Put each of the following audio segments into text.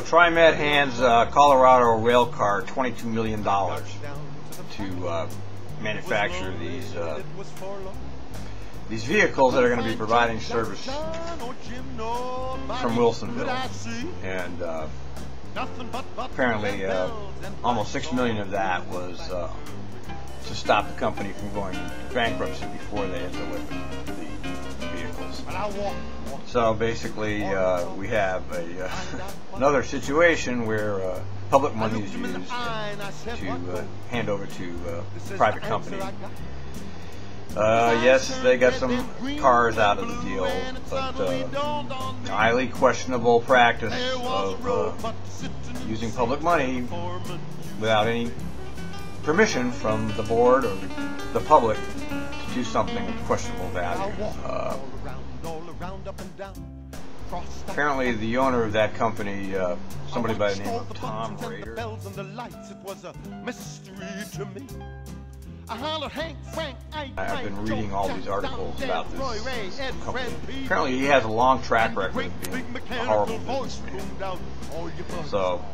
TriMet hands Colorado rail car $22 million to manufacture these vehicles that are going to be providing service from Wilsonville, and apparently almost $6 million of that was to stop the company from going into bankruptcy before they had delivered the vehicles. So basically, we have another situation where public money is used to hand over to a private company. Yes, they got some cars out of the deal, but highly questionable practice of using public money without any permission from the board or the public to do something of questionable value. Apparently the owner of that company, somebody by the name of Tom Rader, I've been reading all these articles about this company. Apparently he has a long track record of being a horrible businessman. So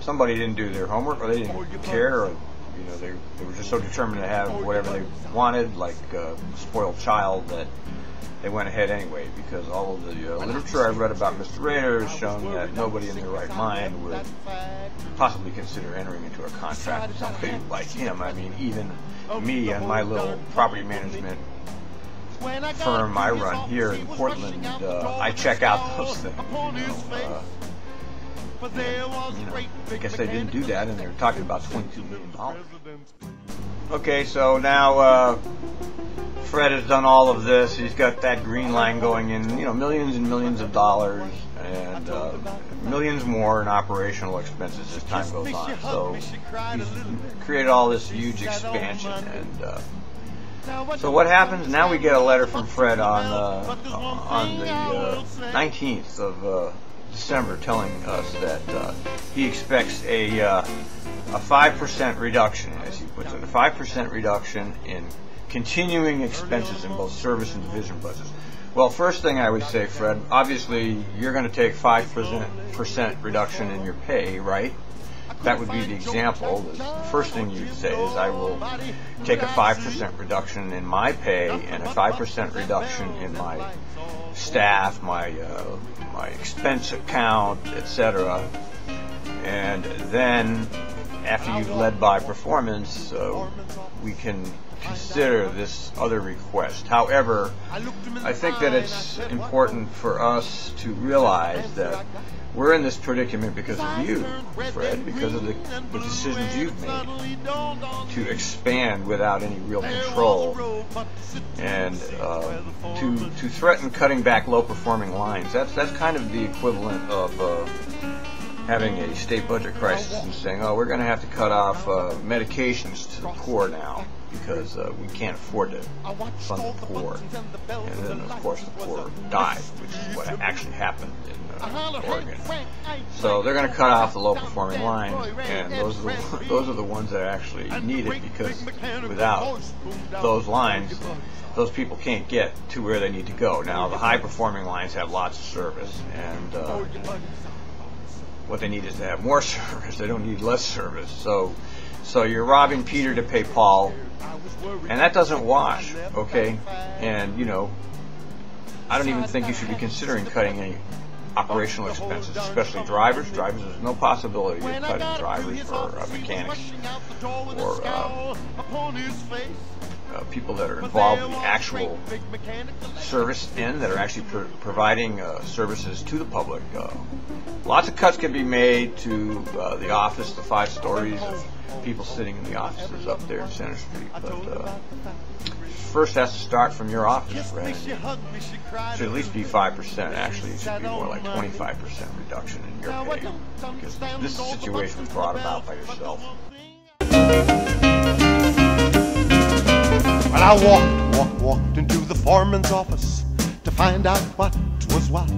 somebody didn't do their homework, or they didn't care, or they were just so determined to have whatever they wanted, like a spoiled child, that they went ahead anyway, because all of the literature I've read about Mr. Rader has shown that nobody in their right mind would possibly consider entering into a contract with somebody like him. I mean, even me and my little property management firm I run here in Portland, I check out those things. I guess they didn't do that, and they were talking about $22 million. Okay, so now Fred has done all of this. He's got that green line going in, millions and millions of dollars, and millions more in operational expenses as time goes on. So he's created all this huge expansion, and so what happens now? We get a letter from Fred on the 19th of December, telling us that he expects a 5% reduction, as he puts it, a 5% reduction in continuing expenses in both service and division budgets. Well, first thing I would say, Fred, obviously you're going to take 5% reduction in your pay, right? That would be the example. The first thing you'd say is, I will take a 5% reduction in my pay and a 5% reduction in my staff, my expense account, etc. And then, after you've led by performance, we can consider this other request. However, I think that it's important for us to realize that we're in this predicament because of you, Fred, because of the decisions you've made to expand without any real control, and to threaten cutting back low-performing lines. That's kind of the equivalent of having a state budget crisis and saying, oh, we're going to have to cut off medications to the poor now because we can't afford to fund the poor. And then, of course, the poor died, which is what actually happened in Oregon. So they're going to cut off the low-performing lines, and those are the ones that are actually needed, because without those lines, those people can't get to where they need to go. Now, the high-performing lines have lots of service, and what they need is to have more service. They don't need less service. So you're robbing Peter to pay Paul, and that doesn't wash, okay? And, I don't even think you should be considering cutting any operational expenses, especially drivers. Drivers, there's no possibility of cutting drivers or mechanics or people that are involved in the actual service end, that are actually providing services to the public. Lots of cuts can be made to the office, the 5 stories of people sitting in the offices up there in Center Street, but first has to start from your office, Fred. It should at least be 5%. Actually, it should be more like 25% reduction in your pay, because this situation was brought about by yourself. Well, I walked into the foreman's office to find out what was what.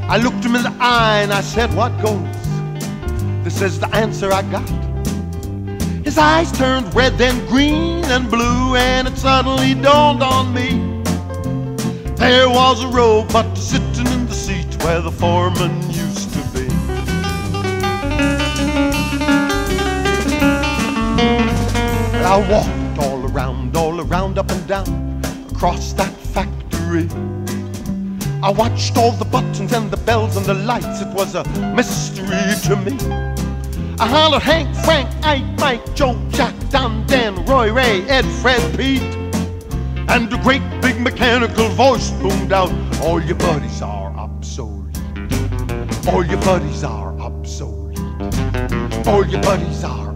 I looked him in the eye and I said, what goes? This is the answer I got. His eyes turned red, then green and blue, and it suddenly dawned on me. There was a robot sitting in the seat where the foreman used to be. I walked all around, up and down, across that factory. I watched all the buttons and the bells and the lights. It was a mystery to me. I hollered Hank, Frank, Ike, Mike, Joe, Jack, Don, Dan, Roy, Ray, Ed, Fred, Pete. And a great big mechanical voice boomed out, all your buddies are obsolete. All your buddies are obsolete. All your buddies are